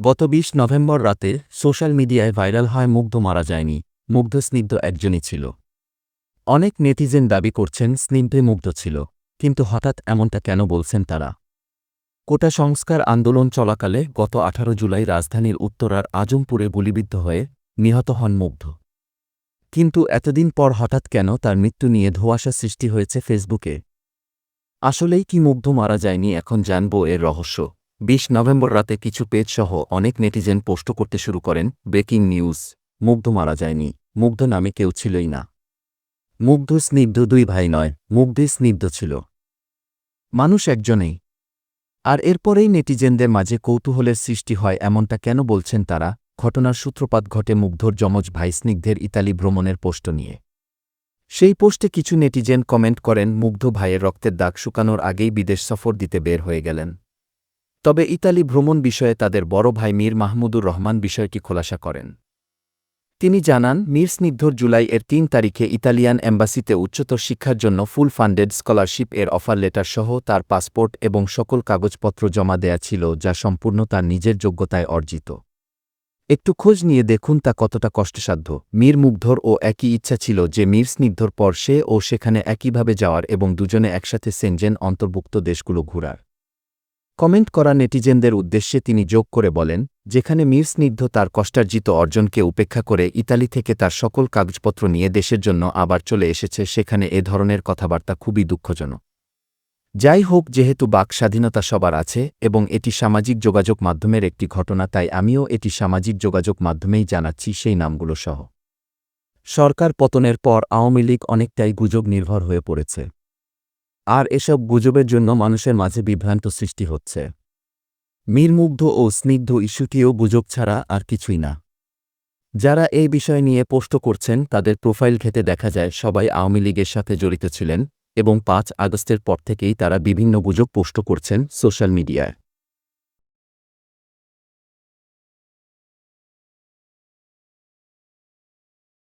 গত ২০ নভেম্বর রাতে সোশ্যাল মিডিয়ায় ভাইরাল হয় মুগ্ধ মারা যায়নি, মুগ্ধ স্নিগ্ধ একজনই ছিল। অনেক নেটিজেন দাবি করছেন স্নিগ্ধে মুগ্ধ ছিল, কিন্তু হঠাৎ এমনটা কেন বলছেন তারা? কোটা সংস্কার আন্দোলন চলাকালে গত ১৮ জুলাই রাজধানীর উত্তরার আজমপুরে গুলিবিদ্ধ হয়ে নিহত হন মুগ্ধ। কিন্তু এতদিন পর হঠাৎ কেন তার মৃত্যু নিয়ে ধোঁয়াশা সৃষ্টি হয়েছে ফেসবুকে? আসলেই কি মুগ্ধ মারা যায়নি? এখন জানব এর রহস্য। ২০ নভেম্বর রাতে কিছু পেজ সহ অনেক নেটিজেন পোস্ট করতে শুরু করেন, ব্রেকিং নিউজ, মুগ্ধ মারা যায়নি, মুগ্ধ নামে কেউ ছিলই না। মুগ্ধ স্নিগ্ধ দুই ভাই নয়, মুগ্ধই স্নিগ্ধ ছিল। মানুষ একজনেই। আর এরপরেই নেটিজেনদের মাঝে কৌতূহলের সৃষ্টি হয়, এমনটা কেন বলছেন তারা? ঘটনার সূত্রপাত ঘটে মুগ্ধর যমজ ভাই স্নিগ্ধের ইতালি ভ্রমণের পোস্ট নিয়ে। সেই পোস্টে কিছু নেটিজেন কমেন্ট করেন, মুগ্ধ ভাইয়ের রক্তের দাগ শুকানোর আগেই বিদেশ সফর দিতে বের হয়ে গেলেন। তবে ইতালি ভ্রমণ বিষয়ে তাদের বড় ভাই মীর মাহমুদুর রহমান বিষয়টি খোলাসা করেন। তিনি জানান, মীর স্নিগ্ধর জুলাই এর ৩ তারিখে ইতালিয়ান এম্বাসিতে উচ্চতর শিক্ষার জন্য ফুল ফান্ডেড স্কলারশিপ এর অফার লেটার সহ তার পাসপোর্ট এবং সকল কাগজপত্র জমা দেয়া ছিল, যা সম্পূর্ণ তার নিজের যোগ্যতায় অর্জিত। একটু খোঁজ নিয়ে দেখুন তা কতটা কষ্টসাধ্য। মীর মুগ্ধর ও একই ইচ্ছা ছিল যে মীর স্নিগ্ধর পর সে ও সেখানে একইভাবে যাওয়ার এবং দুজনে একসাথে সেনজেন অন্তর্ভুক্ত দেশগুলো ঘুরার। কমেন্ট করা নেটিজেনদের উদ্দেশ্যে তিনি যোগ করে বলেন, যেখানে মীর স্নিগ্ধ তার কষ্টার্জিত অর্জনকে উপেক্ষা করে ইতালি থেকে তার সকল কাগজপত্র নিয়ে দেশের জন্য আবার চলে এসেছে, সেখানে এ ধরনের কথাবার্তা খুবই দুঃখজনক। যাই হোক, যেহেতু বাক স্বাধীনতা সবার আছে এবং এটি সামাজিক যোগাযোগ মাধ্যমের একটি ঘটনা, তাই আমিও এটি সামাজিক যোগাযোগ মাধ্যমেই জানাচ্ছি, সেই নামগুলো সহ। সরকার পতনের পর আওয়ামী লীগ অনেকটাই গুজব নির্ভর হয়ে পড়েছে। আর এসব গুজবের জন্য মানুষের মাঝে বিভ্রান্ত সৃষ্টি হচ্ছে। মীর মুগ্ধ ও স্নিগ্ধ ইস্যুটিও গুজব ছাড়া আর কিছুই না। যারা এই বিষয় নিয়ে পোস্ট করছেন তাদের প্রোফাইল ঘেঁটে দেখা যায় সবাই আওয়ামী লীগের সাথে জড়িত ছিলেন এবং ৫ আগস্টের পর থেকেই তারা বিভিন্ন গুজব পোস্ট করছেন সোশ্যাল মিডিয়ায়।